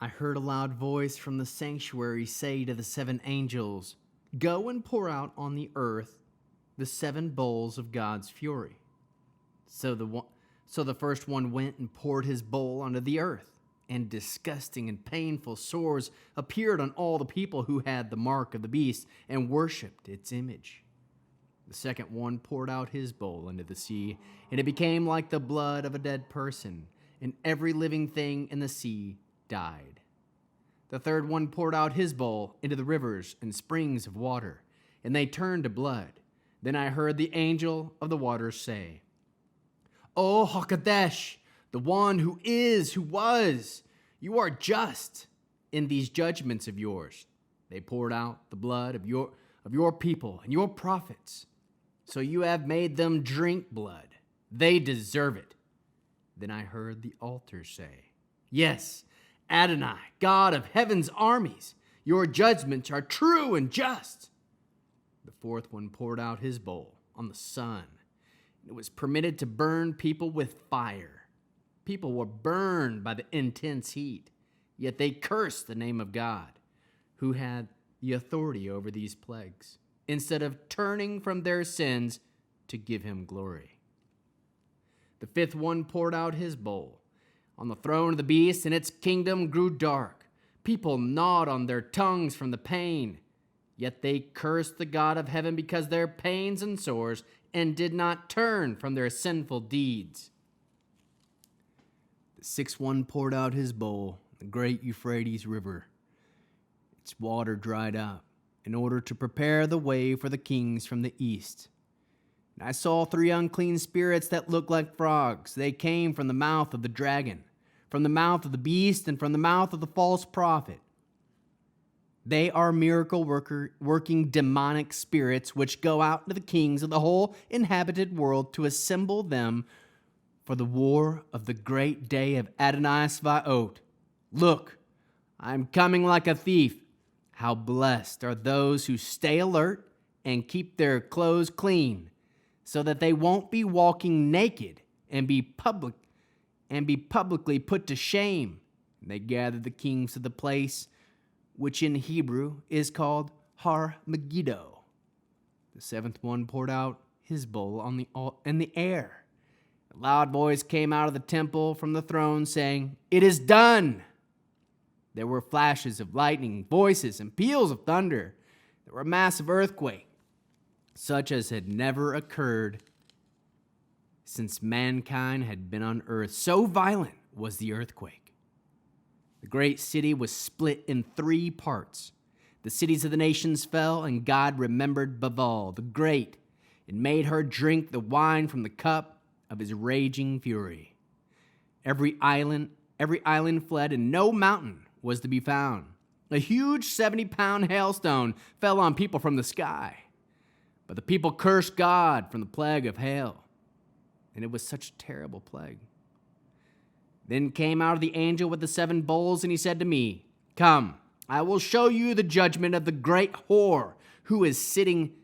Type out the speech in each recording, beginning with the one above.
I heard a loud voice from the sanctuary say to the 7 angels, "Go and pour out on the earth the 7 bowls of God's fury." So the first one went and poured his bowl onto the earth, and disgusting and painful sores appeared on all the people who had the mark of the beast and worshipped its image. The second one poured out his bowl into the sea, and it became like the blood of a dead person, and every living thing in the sea died. The third one poured out his bowl into the rivers and springs of water, and they turned to blood. Then I heard the angel of the waters say, "O Hakadesh, the one who is, who was, you are just in these judgments of yours. They poured out the blood of your people and your prophets, so you have made them drink blood. They deserve it." Then I heard the altar say, "Yes, Adonai, God of heaven's armies, your judgments are true and just." The fourth one poured out his bowl on the sun. It was permitted to burn people with fire. People were burned by the intense heat, yet they cursed the name of God, who had the authority over these plagues, instead of turning from their sins to give him glory. The fifth one poured out his bowl on the throne of the beast, and its kingdom grew dark. People gnawed on their tongues from the pain, yet they cursed the God of heaven because of their pains and sores, and did not turn from their sinful deeds. The sixth one poured out his bowl in the great Euphrates River. Its water dried up in order to prepare the way for the kings from the east. And I saw 3 unclean spirits that looked like frogs. They came from the mouth of the dragon, from the mouth of the beast, and from the mouth of the false prophet. They are miracle-working demonic spirits which go out to the kings of the whole inhabited world to assemble them for the war of the great day of Adonai Svaot. Look, I am coming like a thief. How blessed are those who stay alert and keep their clothes clean, so that they won't be walking naked and be publicly put to shame. And they gathered the kings of the place, which in Hebrew is called Har Megiddo. The seventh one poured out his bowl in the air. A loud voice came out of the temple from the throne saying, "It is done." There were flashes of lightning, voices, and peals of thunder. There were a massive earthquake, such as had never occurred since mankind had been on earth. So violent was the earthquake. The great city was split in 3 parts. The cities of the nations fell, and God remembered Babel the great, and made her drink the wine from the cup of his raging fury. Every island fled, and no mountain was to be found. A huge 70-pound hailstone fell on people from the sky. But the people cursed God from the plague of hail, and it was such a terrible plague. Then came out of the angel with the 7 bowls, and he said to me, "Come, I will show you the judgment of the great whore, who is sitting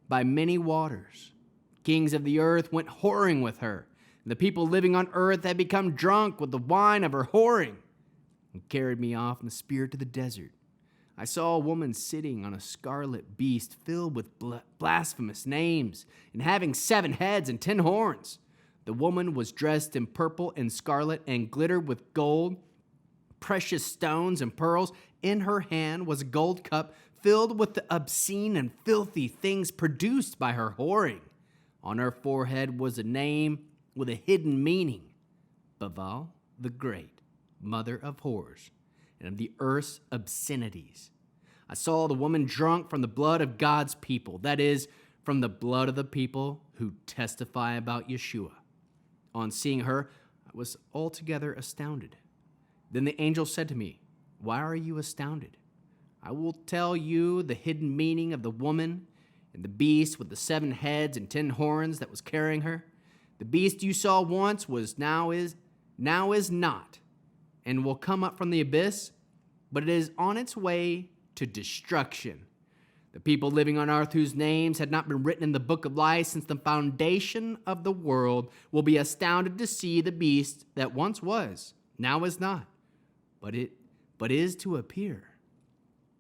by many waters." Kings of the earth went whoring with her, and the people living on earth had become drunk with the wine of her whoring, and carried me off in the spirit to the desert. I saw a woman sitting on a scarlet beast filled with blasphemous names, and having 7 heads and 10 horns. The woman was dressed in purple and scarlet and glittered with gold, precious stones and pearls. In her hand was a gold cup filled with the obscene and filthy things produced by her whoring. On her forehead was a name with a hidden meaning: Babel the Great, mother of whores, and of the earth's obscenities. I saw the woman drunk from the blood of God's people, that is, from the blood of the people who testify about Yeshua. On seeing her, I was altogether astounded. Then the angel said to me, "Why are you astounded? I will tell you the hidden meaning of the woman and the beast with the 7 heads and 10 horns that was carrying her. The beast you saw once now is not, and will come up from the abyss, but it is on its way to destruction. The people living on earth whose names had not been written in the book of life since the foundation of the world will be astounded to see the beast that once was, now is not, but but is to appear.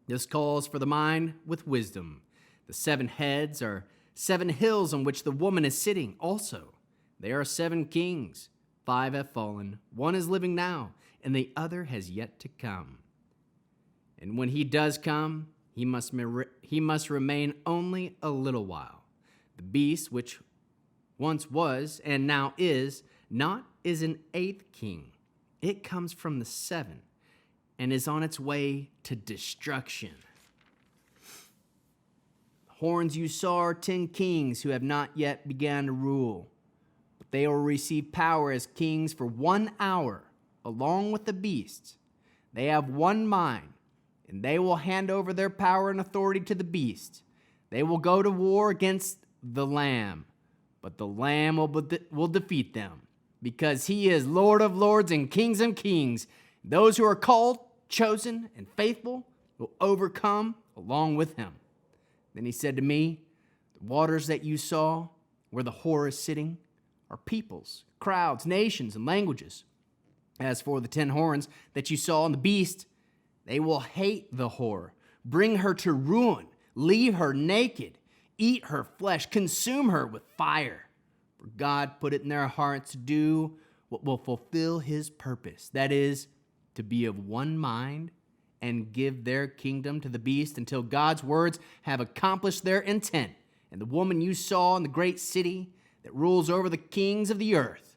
This calls for the mind with wisdom. The 7 heads are 7 hills on which the woman is sitting also. They are 7 kings. 5 have fallen, 1 is living now, and the other has yet to come. And when he does come, he must remain only a little while. The beast, which once was and now is not, is an 8th king. It comes from the 7 and is on its way to destruction. The horns you saw are 10 kings who have not yet begun to rule, but they will receive power as kings for 1 hour, along with the beast. They have one mind, and they will hand over their power and authority to the beast. They will go to war against the Lamb, but the Lamb will defeat them, because he is Lord of lords and Kings of kings. Those who are called, chosen, and faithful will overcome along with him. Then he said to me, the waters that you saw where the whore is sitting are peoples, crowds, nations, and languages. As for the 10 horns that you saw on the beast, they will hate the whore, bring her to ruin, leave her naked, eat her flesh, consume her with fire. For God put it in their hearts to do what will fulfill his purpose, that is, to be of one mind and give their kingdom to the beast until God's words have accomplished their intent. And the woman you saw in the great city that rules over the kings of the earth,